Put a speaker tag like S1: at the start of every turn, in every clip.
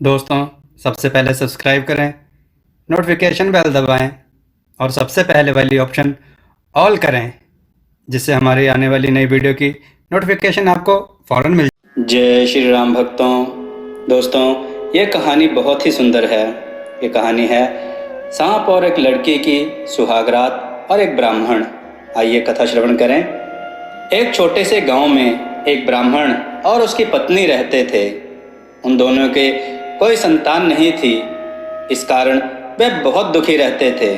S1: दोस्तों, सबसे पहले सब्सक्राइब करें, नोटिफिकेशन बेल दबाएं और सबसे पहले वाली ऑप्शन ऑल करें, जिससे हमारी आने वाली नई वीडियो की नोटिफिकेशन आपको फ़ौरन मिल जाए। जय श्री राम भक्तों। दोस्तों, ये कहानी बहुत ही सुंदर है। ये कहानी है सांप और एक लड़की की, सुहागरात और एक ब्राह्मण। आइए कथा श्रवण करें। एक छोटे से गांव में एक ब्राह्मण और उसकी पत्नी रहते थे। उन दोनों के कोई संतान नहीं थी। इस कारण वे बहुत दुखी रहते थे।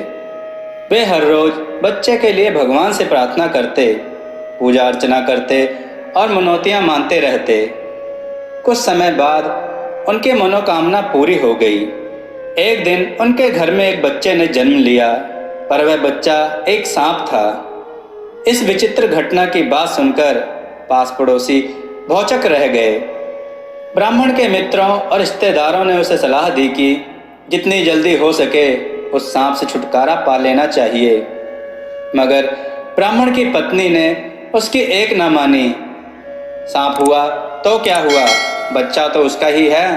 S1: वे हर रोज बच्चे के लिए भगवान से प्रार्थना करते, पूजा अर्चना करते और मनौतियां मानते रहते। कुछ समय बाद उनकी मनोकामना पूरी हो गई। एक दिन उनके घर में एक बच्चे ने जन्म लिया, पर वह बच्चा एक सांप था। इस विचित्र घटना की बात सुनकर पास पड़ोसी भौचक रह गए। ब्राह्मण के मित्रों और रिश्तेदारों ने उसे सलाह दी कि जितनी जल्दी हो सके उस सांप से छुटकारा पा लेना चाहिए। मगर ब्राह्मण की पत्नी ने उसकी एक न मानी। सांप हुआ तो क्या हुआ, बच्चा तो उसका ही है।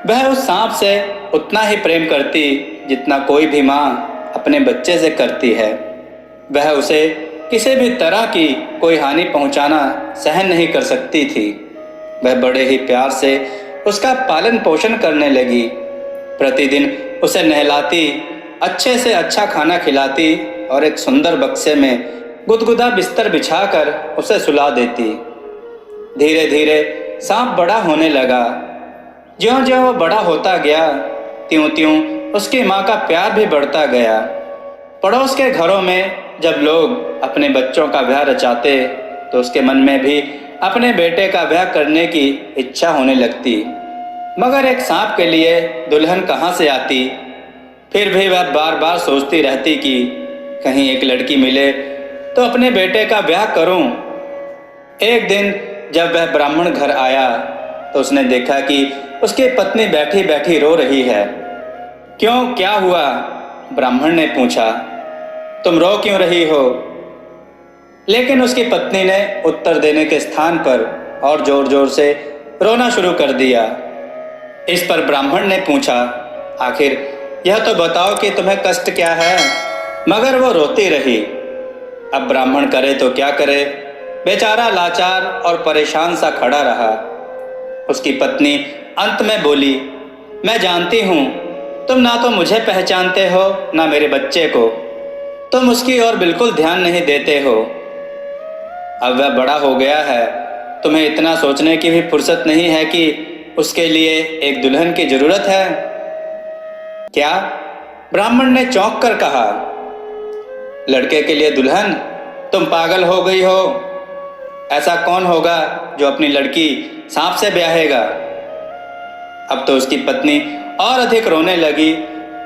S1: वह उस सांप से उतना ही प्रेम करती जितना कोई भी माँ अपने बच्चे से करती है। वह उसे किसी भी तरह की कोई हानि पहुंचाना सहन नहीं कर सकती थी। वह बड़े ही प्यार से उसका पालन पोषण करने लगी। प्रतिदिन उसे नहलाती, अच्छे से अच्छा खाना खिलाती और एक सुंदर बक्से में गुदगुदा बिस्तर बिछाकर उसे सुला देती। धीरे धीरे सांप बड़ा होने लगा। ज्यों-ज्यों वो बड़ा होता गया, त्यों-त्यों उसकी माँ का प्यार भी बढ़ता गया। पड़ोस के घरों में जब लोग अपने बच्चों का ब्याह रचाते, तो उसके मन में भी अपने बेटे का ब्याह करने की इच्छा होने लगती। मगर एक सांप के लिए दुल्हन कहाँ से आती। फिर भी वह बार बार सोचती रहती कि कहीं एक लड़की मिले तो अपने बेटे का ब्याह करूं। एक दिन जब वह ब्राह्मण घर आया तो उसने देखा कि उसकी पत्नी बैठी बैठी रो रही है। क्यों, क्या हुआ? ब्राह्मण ने पूछा। तुम रो क्यों रही हो? लेकिन उसकी पत्नी ने उत्तर देने के स्थान पर और जोर जोर से रोना शुरू कर दिया। इस पर ब्राह्मण ने पूछा, आखिर यह तो बताओ कि तुम्हें कष्ट क्या है? मगर वो रोती रही। अब ब्राह्मण करे तो क्या करे, बेचारा लाचार और परेशान सा खड़ा रहा। उसकी पत्नी अंत में बोली, मैं जानती हूँ तुम ना तो मुझे पहचानते हो ना मेरे बच्चे को। तुम उसकी ओर बिल्कुल ध्यान नहीं देते हो। अब वह बड़ा हो गया है, तुम्हें इतना सोचने की भी फुर्सत नहीं है कि उसके लिए एक दुल्हन की जरूरत है। क्या? ब्राह्मण ने चौंक कर कहा। लड़के के लिए दुल्हन? तुम पागल हो गई हो। ऐसा कौन होगा जो अपनी लड़की सांप से ब्याहेगा? अब तो उसकी पत्नी और अधिक रोने लगी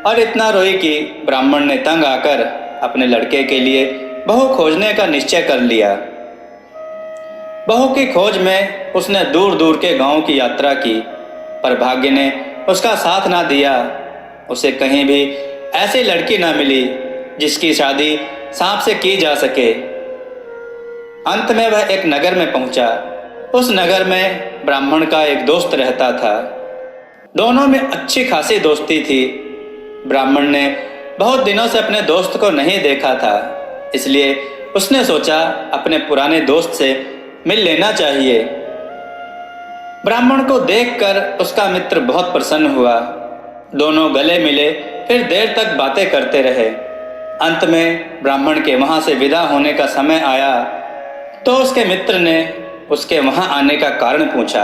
S1: और इतना रोई कि ब्राह्मण ने तंग आकर अपने लड़के के लिए बहू खोजने का निश्चय कर लिया। बहू की खोज में उसने दूर दूर के गांव की यात्रा की, पर भाग्य ने उसका साथ ना दिया। उसे कहीं भी ऐसी लड़की ना मिली जिसकी शादी सांप से की जा सके। अंत में वह एक नगर में पहुंचा। उस नगर में ब्राह्मण का एक दोस्त रहता था। दोनों में अच्छी खासी दोस्ती थी। ब्राह्मण ने बहुत दिनों से अपने दोस्त को नहीं देखा था, इसलिए उसने सोचा अपने पुराने दोस्त से मिल लेना चाहिए। ब्राह्मण को देखकर उसका मित्र बहुत प्रसन्न हुआ। दोनों गले मिले, फिर देर तक बातें करते रहे। अंत में ब्राह्मण के वहां से विदा होने का समय आया तो उसके मित्र ने उसके वहां आने का कारण पूछा।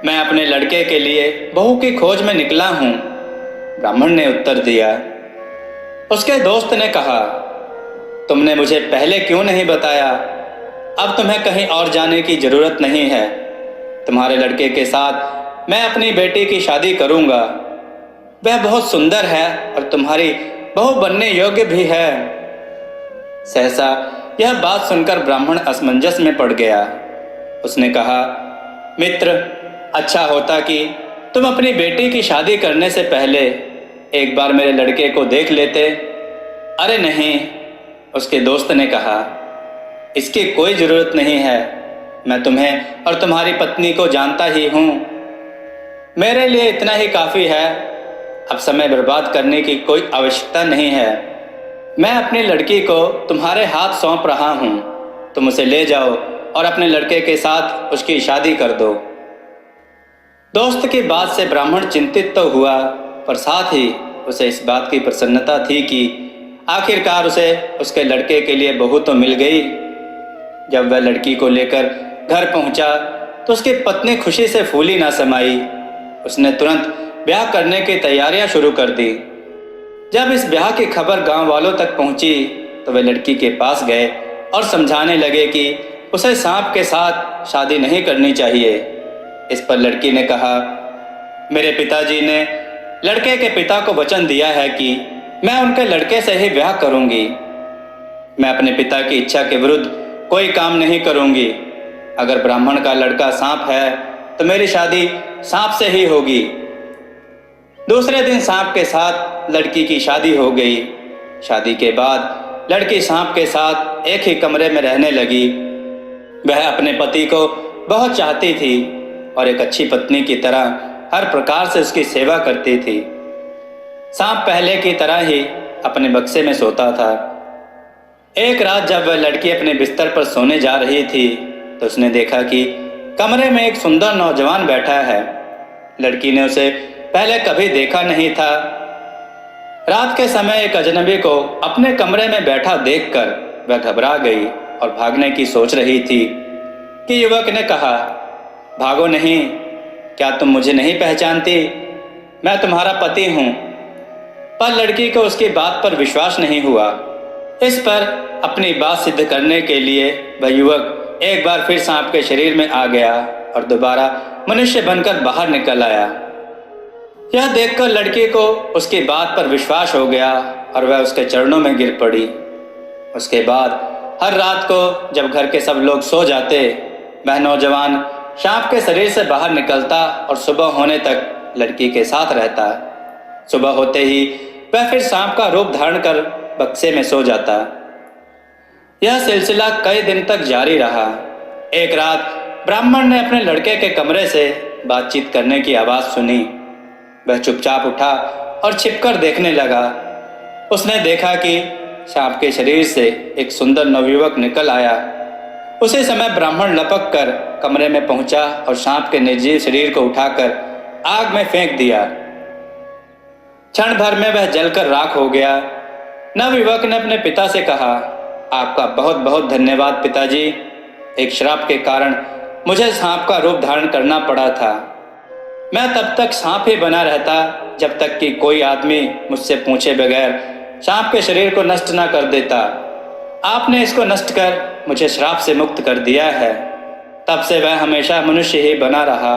S1: मैं अपने लड़के के लिए बहू की खोज में निकला हूं, ब्राह्मण ने उत्तर दिया। उसके दोस्त ने कहा, तुमने मुझे पहले क्यों नहीं बताया? अब तुम्हें कहीं और जाने की जरूरत नहीं है। तुम्हारे लड़के के साथ मैं अपनी बेटी की शादी करूंगा। वह बहुत सुंदर है और तुम्हारी बहू बनने योग्य भी है। सहसा यह बात सुनकर ब्राह्मण असमंजस में पड़ गया। उसने कहा, मित्र, अच्छा होता कि तुम अपनी बेटी की शादी करने से पहले एक बार मेरे लड़के को देख लेते। अरे नहीं, उसके दोस्त ने कहा, इसकी कोई जरूरत नहीं है। मैं तुम्हें और तुम्हारी पत्नी को जानता ही हूँ। मेरे लिए इतना ही काफ़ी है। अब समय बर्बाद करने की कोई आवश्यकता नहीं है। मैं अपनी लड़की को तुम्हारे हाथ सौंप रहा हूँ। तुम उसे ले जाओ और अपने लड़के के साथ उसकी शादी कर दो। दोस्त की बात से ब्राह्मण चिंतित तो हुआ, पर साथ ही उसे इस बात की प्रसन्नता थी कि आखिरकार उसे उसके लड़के के लिए बहू तो मिल गई। जब वह लड़की को लेकर घर पहुंचा तो उसकी पत्नी खुशी से फूली ना समाई। उसने तुरंत ब्याह करने की तैयारियां शुरू कर दी। जब इस ब्याह की खबर गांव वालों तक पहुंची तो वे लड़की के पास गए और समझाने लगे कि उसे सांप के साथ शादी नहीं करनी चाहिए। इस पर लड़की ने कहा, मेरे पिताजी ने लड़के के पिता को वचन दिया है कि मैं उनके लड़के से ही ब्याह करूंगी। मैं अपने पिता की इच्छा के विरुद्ध कोई काम नहीं करूंगी। अगर ब्राह्मण का लड़का सांप है तो मेरी शादी सांप से ही होगी। दूसरे दिन सांप के साथ लड़की की शादी हो गई। शादी के बाद लड़की सांप के साथ एक ही कमरे में रहने लगी। वह अपने पति को बहुत चाहती थी और एक अच्छी पत्नी की तरह हर प्रकार से उसकी सेवा करती थी। सांप पहले की तरह ही अपने बक्से में सोता था। एक रात जब वह लड़की अपने बिस्तर पर सोने जा रही थी तो उसने देखा कि कमरे में एक सुंदर नौजवान बैठा है। लड़की ने उसे पहले कभी देखा नहीं था। रात के समय एक अजनबी को अपने कमरे में बैठा देखकर वह घबरा गई और भागने की सोच रही थी कि युवक ने कहा, भागो नहीं, क्या तुम मुझे नहीं पहचानती? मैं तुम्हारा पति हूँ। पर लड़की को उसकी बात पर विश्वास नहीं हुआ। इस पर अपनी बात सिद्ध करने के लिए वह युवक एक बार फिर सांप के शरीर में आ गया और दोबारा मनुष्य बनकर बाहर निकल आया। यह देखकर लड़की को उसकी बात पर विश्वास हो गया और वह उसके चरणों में गिर पड़ी। उसके बाद हर रात को जब घर के सब लोग सो जाते, वह नौजवान सांप के शरीर से बाहर निकलता और सुबह होने तक लड़की के साथ रहता। सुबह होते ही वह फिर सांप का रूप धारण कर बक्से में सो जाता। यह सिलसिला कई दिन तक जारी रहा। एक रात ब्राह्मण ने अपने लड़के के कमरे से बातचीत करने की आवाज़ सुनी। वह चुपचाप उठा और छिपकर देखने लगा। उसने देखा कि सांप के शरीर से एक सुंदर नवयुवक निकल आया। उसी समय ब्राह्मण लपक कर कमरे में पहुंचा और सांप के निर्जीव शरीर को उठाकर आग में फेंक दिया। क्षण भर में वह जलकर राख हो गया। नवयुवक ने अपने पिता से कहा, आपका बहुत बहुत धन्यवाद पिताजी। एक श्राप के कारण मुझे सांप का रूप धारण करना पड़ा था। मैं तब तक सांप ही बना रहता जब तक कि कोई आदमी मुझसे पूछे बगैर सांप के शरीर को नष्ट न कर देता। आपने इसको नष्ट कर मुझे श्राप से मुक्त कर दिया है। तब से वह हमेशा मनुष्य ही बना रहा।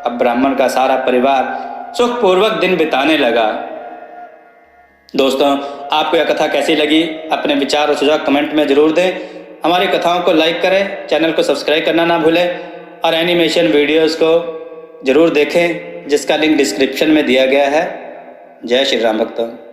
S1: अब ब्राह्मण का सारा परिवार सुखपूर्वक दिन बिताने लगा। दोस्तों, आपको यह कथा कैसी लगी? अपने विचार और सुझाव कमेंट में जरूर दें। हमारी कथाओं को लाइक करें, चैनल को सब्सक्राइब करना ना भूलें और एनिमेशन वीडियोस को जरूर देखें जिसका लिंक डिस्क्रिप्शन में दिया गया है। जय श्री राम भक्तों।